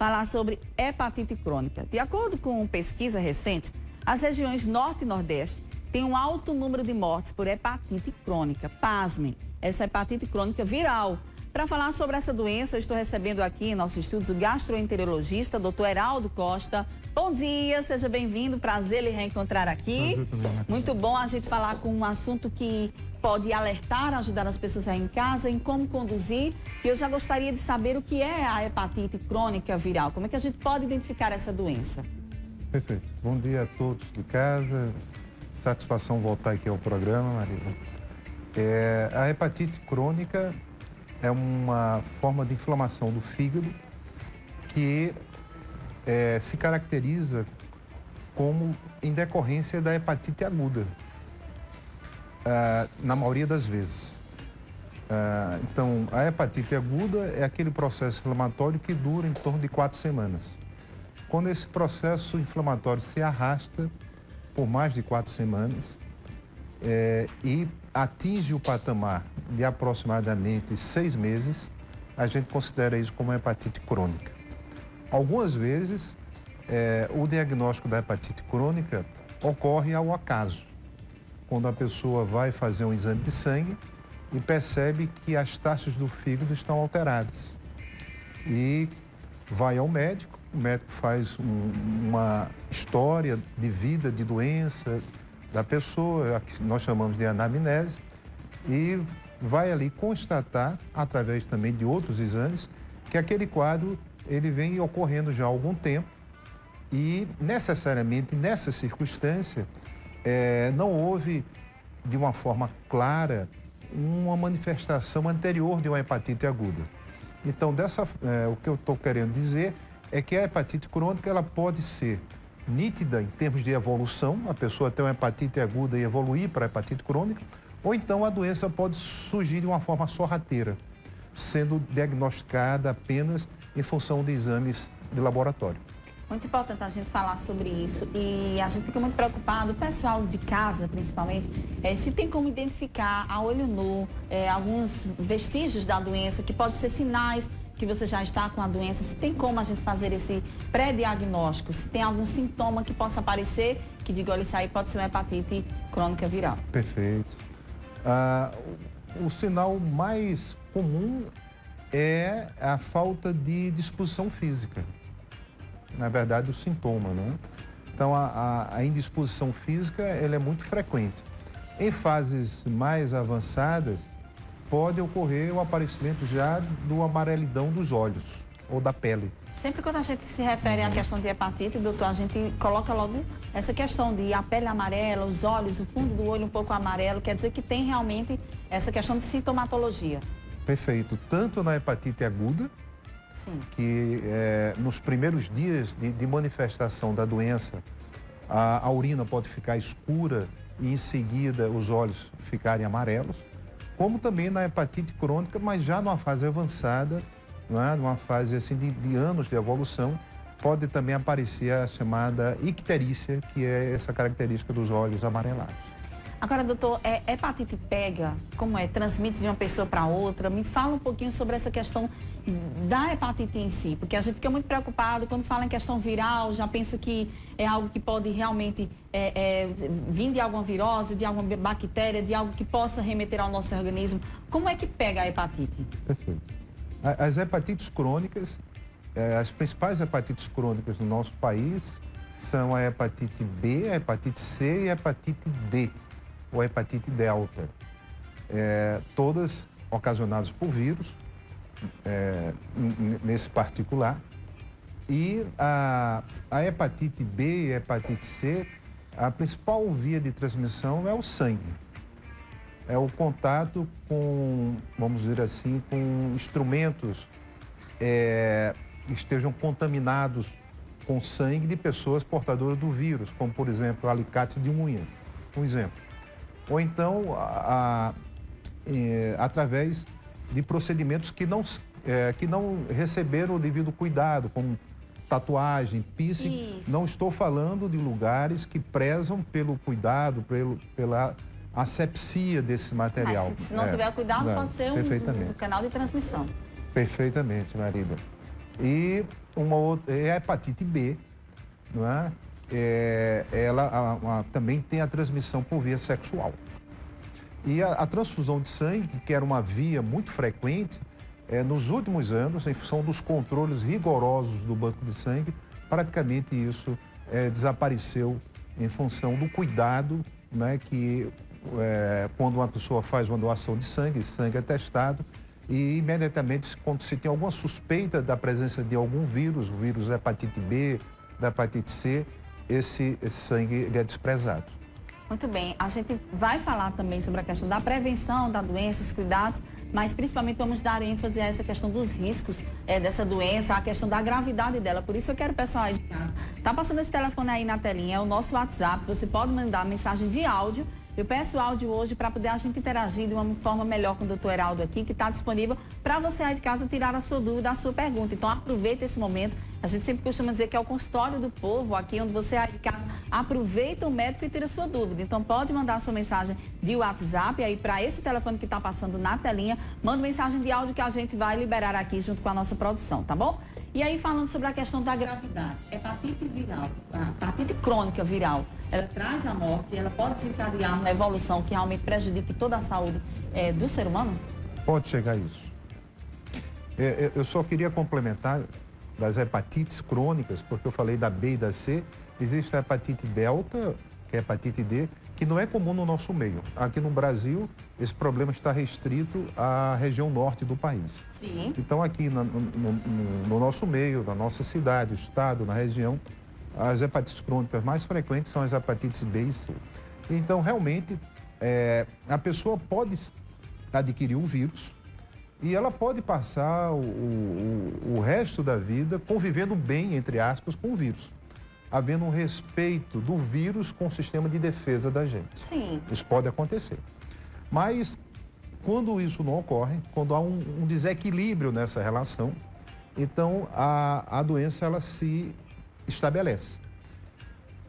falar sobre hepatite crônica. De acordo com pesquisa recente, as regiões Norte e Nordeste têm um alto número de mortes por hepatite crônica. Pasmem, essa hepatite crônica viral. Para falar sobre essa doença, eu estou recebendo aqui em nossos estudos o gastroenterologista, Dr. Heraldo Costa. Bom dia, seja bem-vindo, prazer lhe reencontrar aqui. Muito bom a gente falar com um assunto que pode alertar, ajudar as pessoas aí em casa, em como conduzir. E eu já gostaria de saber o que é a hepatite crônica viral, como é que a gente pode identificar essa doença? Perfeito. Bom dia a todos de casa. Satisfação voltar aqui ao programa, Marília. A hepatite crônica é uma forma de inflamação do fígado que se caracteriza como em decorrência da hepatite aguda, na maioria das vezes. Então, a hepatite aguda é aquele processo inflamatório que dura em torno de 4 semanas. Quando esse processo inflamatório se arrasta por mais de 4 semanas e atinge o patamar de aproximadamente 6 meses, a gente considera isso como hepatite crônica. Algumas vezes, o diagnóstico da hepatite crônica ocorre ao acaso, quando a pessoa vai fazer um exame de sangue e percebe que as taxas do fígado estão alteradas. E vai ao médico, o médico faz uma história de vida, de doença da pessoa, que nós chamamos de anamnese, e vai ali constatar, através também de outros exames, que aquele quadro ele vem ocorrendo já há algum tempo e, necessariamente, nessa circunstância, não houve, de uma forma clara, uma manifestação anterior de uma hepatite aguda. Então, o que eu estou querendo dizer é que a hepatite crônica ela pode ser nítida em termos de evolução, a pessoa tem uma hepatite aguda e evoluir para a hepatite crônica, ou então a doença pode surgir de uma forma sorrateira, sendo diagnosticada apenas em função de exames de laboratório. Muito importante a gente falar sobre isso e a gente fica muito preocupado, o pessoal de casa principalmente, se tem como identificar a olho nu alguns vestígios da doença, que pode ser sinais que você já está com a doença, se tem como a gente fazer esse pré-diagnóstico, se tem algum sintoma que possa aparecer, que diga, olha, isso aí pode ser uma hepatite crônica viral. Perfeito. O sinal mais comum é a falta de disposição física. Na verdade, o sintoma, né? Então, a indisposição física, ela é muito frequente. Em fases mais avançadas, pode ocorrer o aparecimento já do amarelidão dos olhos ou da pele. Sempre quando a gente se refere à questão de hepatite, doutor, a gente coloca logo essa questão de a pele amarela, os olhos, o fundo do olho um pouco amarelo, quer dizer que tem realmente essa questão de sintomatologia. Perfeito. Tanto na hepatite aguda, sim, que nos primeiros dias de manifestação da doença, a urina pode ficar escura e em seguida os olhos ficarem amarelos, como também na hepatite crônica, mas já numa fase avançada, numa fase assim, de anos de evolução, pode também aparecer a chamada icterícia, que é essa característica dos olhos amarelados. Agora, doutor, hepatite pega, como transmite de uma pessoa para outra? Me fala um pouquinho sobre essa questão da hepatite em si, porque a gente fica muito preocupado quando fala em questão viral, já pensa que é algo que pode realmente vir de alguma virose, de alguma bactéria, de algo que possa remeter ao nosso organismo. Como é que pega a hepatite? Perfeito. As hepatites crônicas, as principais hepatites crônicas no nosso país são a hepatite B, a hepatite C e a hepatite D, ou hepatite delta, todas ocasionadas por vírus, nesse particular. E a hepatite B e a hepatite C, a principal via de transmissão é o sangue. É o contato com, vamos dizer assim, com instrumentos que estejam contaminados com sangue de pessoas portadoras do vírus, como, por exemplo, alicate de unhas, um exemplo. Ou então, através de procedimentos que não receberam o devido cuidado, como tatuagem, piercing. Isso. Não estou falando de lugares que prezam pelo cuidado, pela asepsia desse material. Mas se não tiver cuidado, pode ser um canal de transmissão. Perfeitamente, Marília. E Uma outra é a hepatite B, não é? Ela também tem a transmissão por via sexual. E a transfusão de sangue, que era uma via muito frequente, nos últimos anos, em função dos controles rigorosos do banco de sangue, praticamente isso desapareceu em função do cuidado, né, que quando uma pessoa faz uma doação de sangue, esse sangue é testado e imediatamente, quando se tem alguma suspeita da presença de algum vírus, o vírus da hepatite B, da hepatite C, esse sangue ele é desprezado. Muito bem, a gente vai falar também sobre a questão da prevenção da doença, os cuidados, mas principalmente vamos dar ênfase a essa questão dos riscos dessa doença, a questão da gravidade dela. Por isso eu quero, pessoal aí de casa, tá passando esse telefone aí na telinha, é o nosso WhatsApp, você pode mandar mensagem de áudio. Eu peço áudio hoje para poder a gente interagir de uma forma melhor com o doutor Heraldo aqui, que está disponível para você aí de casa tirar a sua dúvida, a sua pergunta. Então aproveita esse momento. A gente sempre costuma dizer que é o consultório do povo, aqui onde você aí de casa aproveita o médico e tira a sua dúvida. Então pode mandar a sua mensagem de WhatsApp aí para esse telefone que está passando na telinha. Manda mensagem de áudio que a gente vai liberar aqui junto com a nossa produção, tá bom? E aí falando sobre a questão da gravidade, hepatite viral, a hepatite crônica viral, ela traz a morte, ela pode desencadear uma evolução que realmente prejudique toda a saúde do ser humano? Pode chegar a isso. Eu só queria complementar das hepatites crônicas, porque eu falei da B e da C, existe a hepatite delta, que é a hepatite D, que não é comum no nosso meio. Aqui no Brasil, esse problema está restrito à região norte do país. Sim. Então, aqui no nosso meio, na nossa cidade, estado, na região, as hepatites crônicas mais frequentes são as hepatites B e C. Então, realmente, a pessoa pode adquirir o vírus e ela pode passar o resto da vida convivendo bem, entre aspas, com o vírus, havendo um respeito do vírus com o sistema de defesa da gente. Sim. Isso pode acontecer. Mas, quando isso não ocorre, quando há um desequilíbrio nessa relação, então a doença ela se estabelece.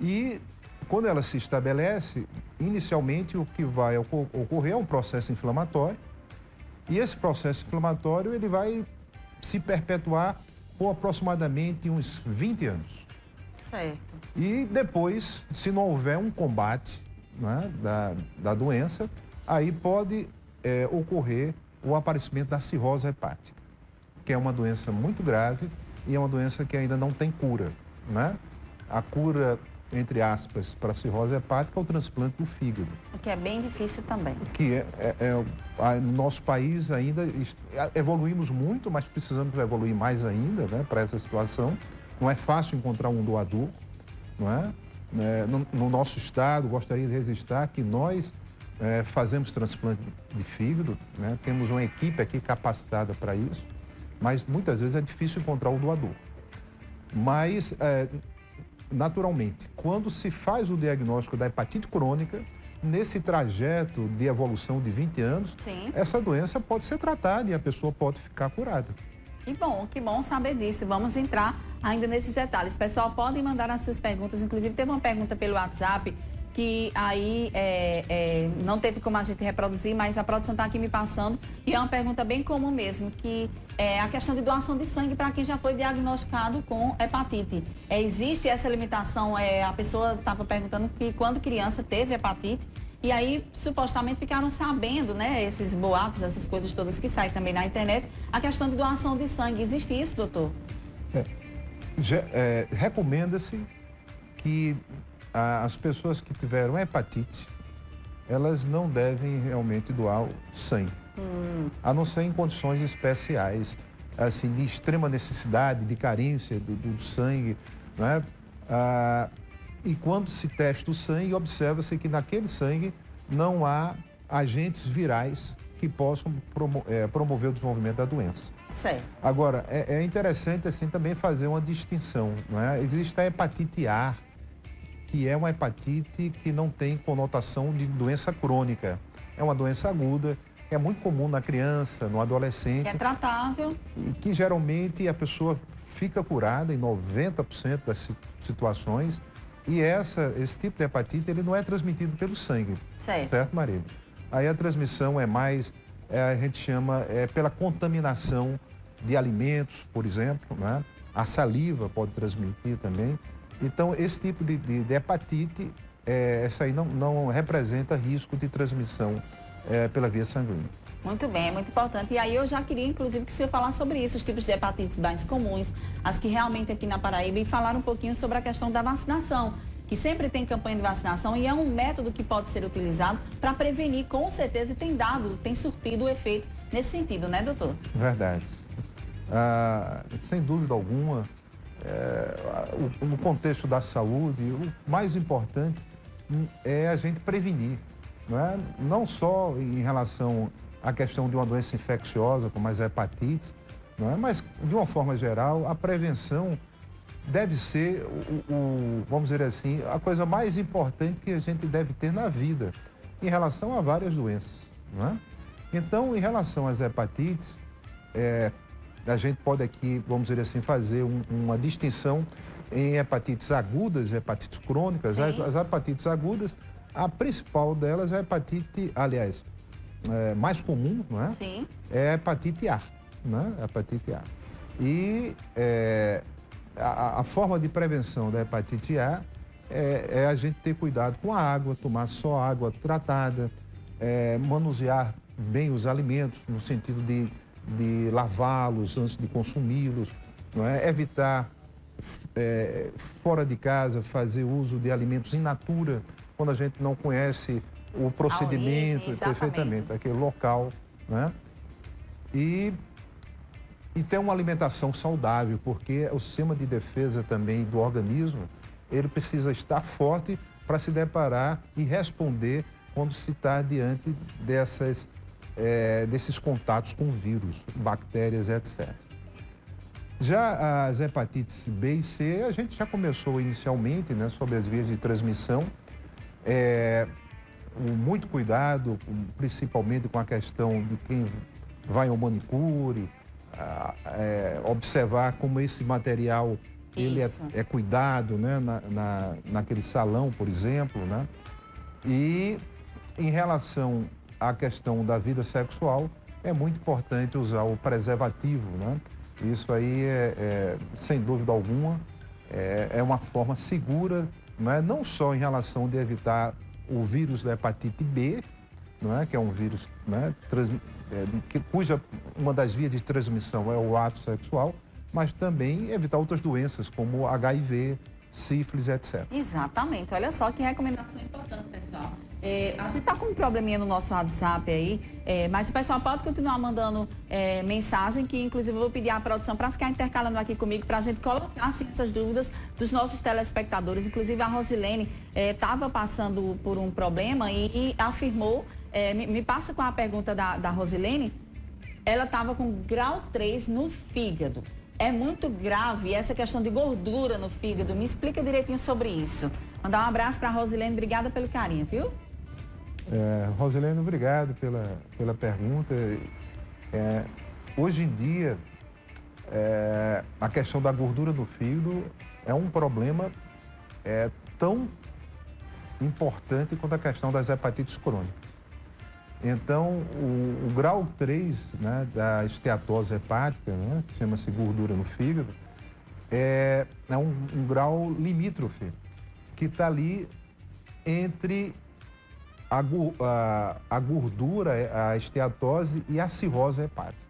E, quando ela se estabelece, inicialmente o que vai ocorrer é um processo inflamatório, e esse processo inflamatório ele vai se perpetuar por aproximadamente uns 20 anos. Certo. E depois, se não houver um combate, né, da doença, aí pode ocorrer o aparecimento da cirrose hepática, que é uma doença muito grave e é uma doença que ainda não tem cura, né? A cura, entre aspas, para a cirrose hepática é o transplante do fígado. O que é bem difícil também. Que no nosso país ainda evoluímos muito, mas precisamos evoluir mais ainda, né, para essa situação. Não é fácil encontrar um doador, não é? No nosso estado, gostaria de registrar que nós fazemos transplante de fígado, né? Temos uma equipe aqui capacitada para isso, mas muitas vezes é difícil encontrar um doador. Mas, naturalmente, quando se faz o diagnóstico da hepatite crônica, nesse trajeto de evolução de 20 anos, Sim. essa doença pode ser tratada e a pessoa pode ficar curada. Que bom saber disso. Vamos entrar ainda nesses detalhes. Pessoal, podem mandar as suas perguntas. Inclusive, teve uma pergunta pelo WhatsApp que aí não teve como a gente reproduzir, mas a produção está aqui me passando. E é uma pergunta bem comum mesmo, que é a questão de doação de sangue para quem já foi diagnosticado com hepatite. Existe essa limitação? A pessoa estava perguntando que quando criança teve hepatite, e aí, supostamente, ficaram sabendo, né, esses boatos, essas coisas todas que saem também na internet, a questão de doação de sangue. Existe isso, doutor? Recomenda-se que as pessoas que tiveram hepatite, elas não devem realmente doar o sangue. A não ser em condições especiais, assim, de extrema necessidade, de carência do sangue, né? E quando se testa o sangue, observa-se que naquele sangue não há agentes virais que possam promover o desenvolvimento da doença. Certo. Agora, é interessante assim também fazer uma distinção, não é? Existe a hepatite A, que é uma hepatite que não tem conotação de doença crônica. É uma doença aguda, é muito comum na criança, no adolescente. Que é tratável. E que geralmente a pessoa fica curada em 90% das situações. E esse tipo de hepatite, ele não é transmitido pelo sangue. Certo, Marília? Aí a transmissão é mais, a gente chama, pela contaminação de alimentos, por exemplo, né? A saliva pode transmitir também. Então, esse tipo de hepatite, essa aí não representa risco de transmissão pela via sanguínea. Muito bem, é muito importante. E aí eu já queria, inclusive, que o senhor falasse sobre isso, os tipos de hepatites mais comuns, as que realmente aqui na Paraíba, e falar um pouquinho sobre a questão da vacinação, que sempre tem campanha de vacinação e é um método que pode ser utilizado para prevenir, com certeza, e tem surtido o efeito nesse sentido, né, doutor? Verdade. Sem dúvida alguma, no contexto da saúde, o mais importante é a gente prevenir, não é? Não só em relação à questão de uma doença infecciosa, como as hepatites, não é? Mas, de uma forma geral, a prevenção deve ser, vamos dizer assim, a coisa mais importante que a gente deve ter na vida, em relação a várias doenças, não é? Então, em relação às hepatites, a gente pode aqui, vamos dizer assim, fazer uma distinção em hepatites agudas e hepatites crônicas. As hepatites agudas, a principal delas é a hepatite, aliás, mais comum, não é? Sim. É a hepatite A, né? Hepatite A. E a forma de prevenção da hepatite A é a gente ter cuidado com a água, tomar só água tratada, manusear bem os alimentos, no sentido de lavá-los antes de consumi-los, não é? Evitar, fora de casa, fazer uso de alimentos in natura, quando a gente não conhece o procedimento, origem, perfeitamente, aquele local, né? E ter uma alimentação saudável, porque o sistema de defesa também do organismo, ele precisa estar forte para se deparar e responder quando se está diante desses contatos com vírus, bactérias, etc. Já as hepatites B e C, a gente já começou inicialmente, né, sobre as vias de transmissão. Muito cuidado, principalmente com a questão de quem vai ao manicure, observar como esse material ele é cuidado, né, naquele salão, por exemplo, né? E em relação à questão da vida sexual, é muito importante usar o preservativo, né? Isso aí sem dúvida alguma, é uma forma segura, né? Não só em relação de evitar o vírus da hepatite B, não é? Que é um vírus, né, cuja uma das vias de transmissão é o ato sexual, mas também evitar outras doenças como HIV, sífilis, etc. Exatamente. Olha só que recomendação importante, pessoal. A gente está com um probleminha no nosso WhatsApp aí, mas o pessoal pode continuar mandando mensagem, que inclusive eu vou pedir à produção para ficar intercalando aqui comigo, para a gente colocar assim, essas dúvidas dos nossos telespectadores. Inclusive a Rosilene estava passando por um problema e afirmou, me passa com a pergunta da Rosilene, ela estava com grau 3 no fígado. É muito grave essa questão de gordura no fígado. Me explica direitinho sobre isso. Mandar um abraço para a Rosilene, obrigada pelo carinho, viu? Rosilene, obrigado pela pergunta. Hoje em dia, a questão da gordura do fígado é um problema tão importante quanto a questão das hepatites crônicas. Então, o grau 3, né, da esteatose hepática, né, que chama-se gordura no fígado, é um grau limítrofe, que está ali entre a gordura, a esteatose e a cirrose hepática.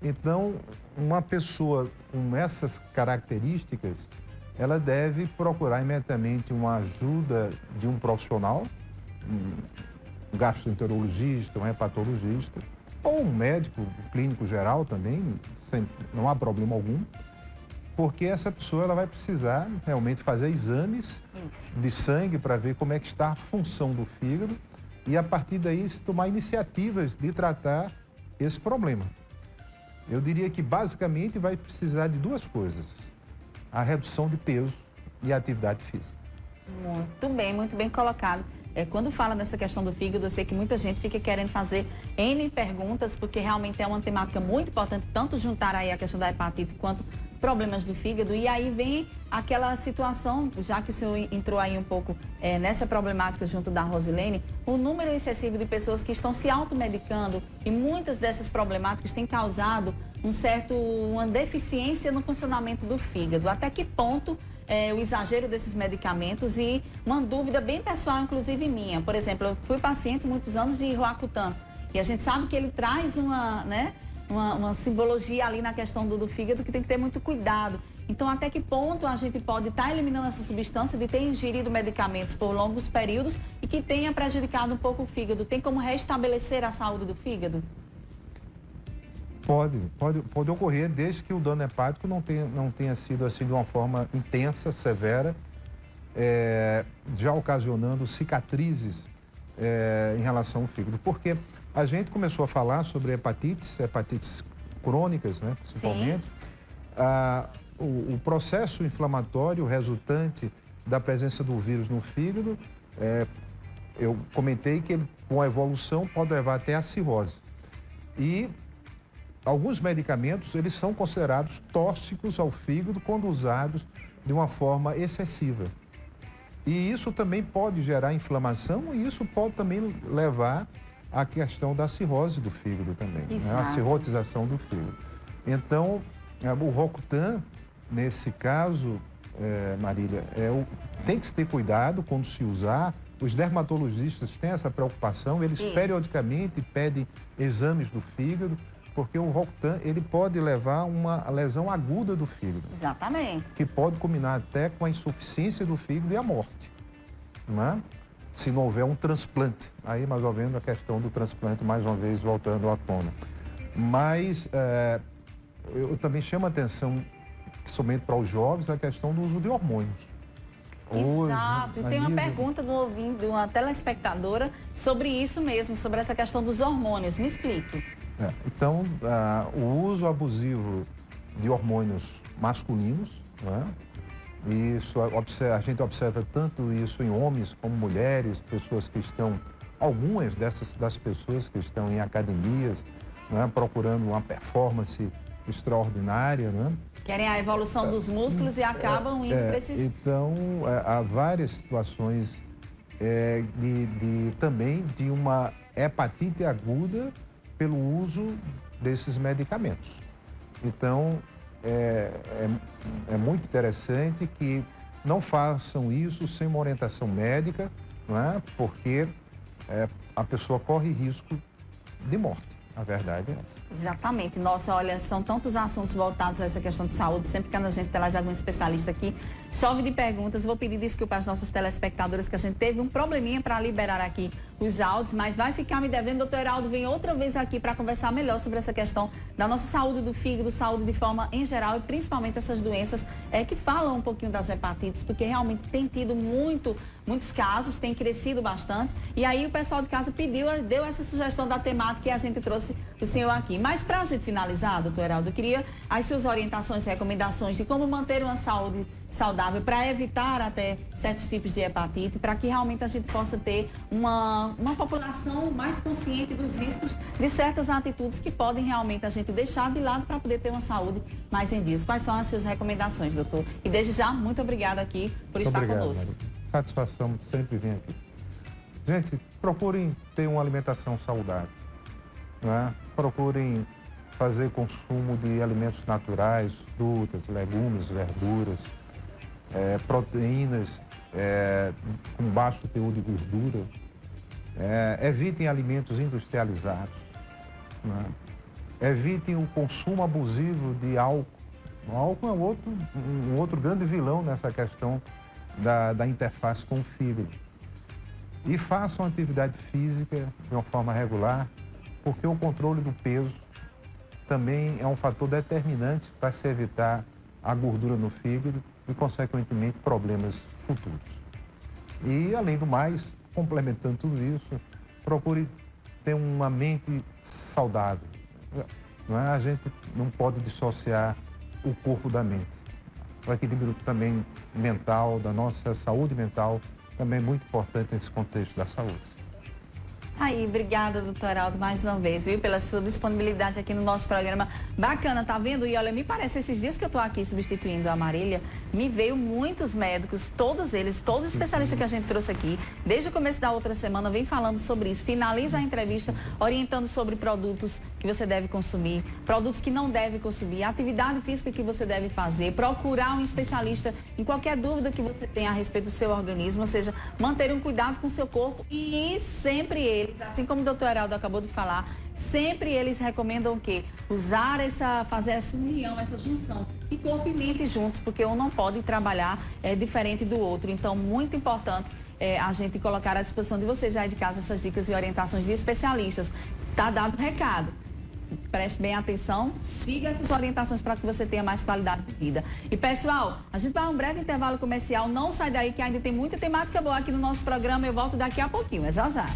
Então, uma pessoa com essas características, ela deve procurar imediatamente uma ajuda de um profissional, um gastroenterologista, um hepatologista, ou um médico clínico geral também, não há problema algum, porque essa pessoa ela vai precisar realmente fazer exames de sangue para ver como é que está a função do fígado e, a partir daí, se tomar iniciativas de tratar esse problema. Eu diria que, basicamente, vai precisar de duas coisas: a redução de peso e a atividade física. Muito bem colocado. Quando fala nessa questão do fígado, eu sei que muita gente fica querendo fazer N perguntas, porque realmente é uma temática muito importante, tanto juntar aí a questão da hepatite quanto problemas do fígado. E aí vem aquela situação, já que o senhor entrou aí um pouco nessa problemática junto da Rosilene, o número excessivo de pessoas que estão se automedicando, e muitas dessas problemáticas têm causado uma deficiência no funcionamento do fígado. Até que ponto o exagero desses medicamentos? E uma dúvida bem pessoal, inclusive minha. Por exemplo, eu fui paciente muitos anos de Roacutan e a gente sabe que ele traz uma simbologia ali na questão do fígado que tem que ter muito cuidado. Então, até que ponto a gente pode estar eliminando essa substância de ter ingerido medicamentos por longos períodos e que tenha prejudicado um pouco o fígado? Tem como restabelecer a saúde do fígado? Pode ocorrer, desde que o dano hepático não tenha sido assim de uma forma intensa, severa, já ocasionando cicatrizes em relação ao fígado. Porque a gente começou a falar sobre hepatites crônicas, né, principalmente. O processo inflamatório resultante da presença do vírus no fígado, eu comentei que ele, com a evolução, pode levar até a cirrose. E alguns medicamentos, eles são considerados tóxicos ao fígado quando usados de uma forma excessiva. E isso também pode gerar inflamação e isso pode também levar à questão da cirrose do fígado também, né? A cirrotização do fígado. Então, o Roacutan, nesse caso, Marília, tem que se ter cuidado quando se usar. Os dermatologistas têm essa preocupação, eles periodicamente pedem exames do fígado, porque o Roacutan, ele pode levar a uma lesão aguda do fígado. Exatamente. Que pode culminar até com a insuficiência do fígado e a morte, né? Se não houver um transplante. Aí, mais ou menos, a questão do transplante, mais uma vez, voltando à tona. Mas eu também chamo a atenção, somente para os jovens, a questão do uso de hormônios. Exato. E tem uma pergunta do ouvinte, de uma telespectadora, sobre isso mesmo, sobre essa questão dos hormônios. Me explique. Então, o uso abusivo de hormônios masculinos, né? Isso, a gente observa tanto isso em homens como mulheres, pessoas que estão, algumas das pessoas que estão em academias, né? Procurando uma performance extraordinária, né? Querem a evolução dos músculos e acabam indo para esses... Então, há várias situações também de uma hepatite aguda pelo uso desses medicamentos. Então, é muito interessante que não façam isso sem uma orientação médica, não é? Porque a pessoa corre risco de morte. A verdade é essa. Exatamente. Nossa, olha, são tantos assuntos voltados a essa questão de saúde. Sempre que a gente traz algum especialista aqui, chove de perguntas. Vou pedir desculpa às nossas telespectadoras que a gente teve um probleminha para liberar aqui os áudios, mas vai ficar me devendo. Doutor Heraldo vem outra vez aqui para conversar melhor sobre essa questão da nossa saúde do fígado, saúde de forma em geral e principalmente essas doenças que falam um pouquinho das hepatites, porque realmente tem tido muitos casos, tem crescido bastante. E aí o pessoal de casa deu essa sugestão da temática e a gente trouxe o senhor aqui. Mas para a gente finalizar, doutor Heraldo, eu queria as suas orientações e recomendações de como manter uma saúde saudável para evitar até certos tipos de hepatite, para que realmente a gente possa ter uma população mais consciente dos riscos de certas atitudes que podem realmente a gente deixar de lado para poder ter uma saúde mais em dia. Quais são as suas recomendações, doutor? E desde já, muito obrigada aqui por estar conosco. Maria. Satisfação de sempre vir aqui. Gente, procurem ter uma alimentação saudável, né? Procurem fazer consumo de alimentos naturais, frutas, legumes, verduras, proteínas com baixo teor de gordura. Evitem alimentos industrializados, né? Evitem o consumo abusivo de álcool. O álcool é um outro grande vilão nessa questão da interface com o fígado. E façam atividade física de uma forma regular, porque o controle do peso também é um fator determinante para se evitar a gordura no fígado e, consequentemente, problemas futuros. E, além do mais, complementando tudo isso, procure ter uma mente saudável. Não é? A gente não pode dissociar o corpo da mente. O equilíbrio também mental, da nossa saúde mental, também é muito importante nesse contexto da saúde. Aí, obrigada, doutor Heraldo, mais uma vez, viu, pela sua disponibilidade aqui no nosso programa. Bacana, tá vendo? E olha, me parece, esses dias que eu tô aqui substituindo a Marília, me veio muitos médicos, todos eles, todos os especialistas que a gente trouxe aqui, desde o começo da outra semana, vem falando sobre isso. Finaliza a entrevista orientando sobre produtos que você deve consumir, produtos que não deve consumir, atividade física que você deve fazer, procurar um especialista em qualquer dúvida que você tenha a respeito do seu organismo, ou seja, manter um cuidado com o seu corpo e sempre eles, assim como o doutor Heraldo acabou de falar, sempre eles recomendam o quê? Fazer essa união, essa junção de corpo e mente juntos, porque um não pode trabalhar diferente do outro. Então, muito importante a gente colocar à disposição de vocês aí de casa essas dicas e orientações de especialistas. Tá dado o recado. Preste bem atenção, siga essas orientações para que você tenha mais qualidade de vida. E pessoal, a gente vai a um breve intervalo comercial, não sai daí que ainda tem muita temática boa aqui no nosso programa, eu volto daqui a pouquinho, é já já.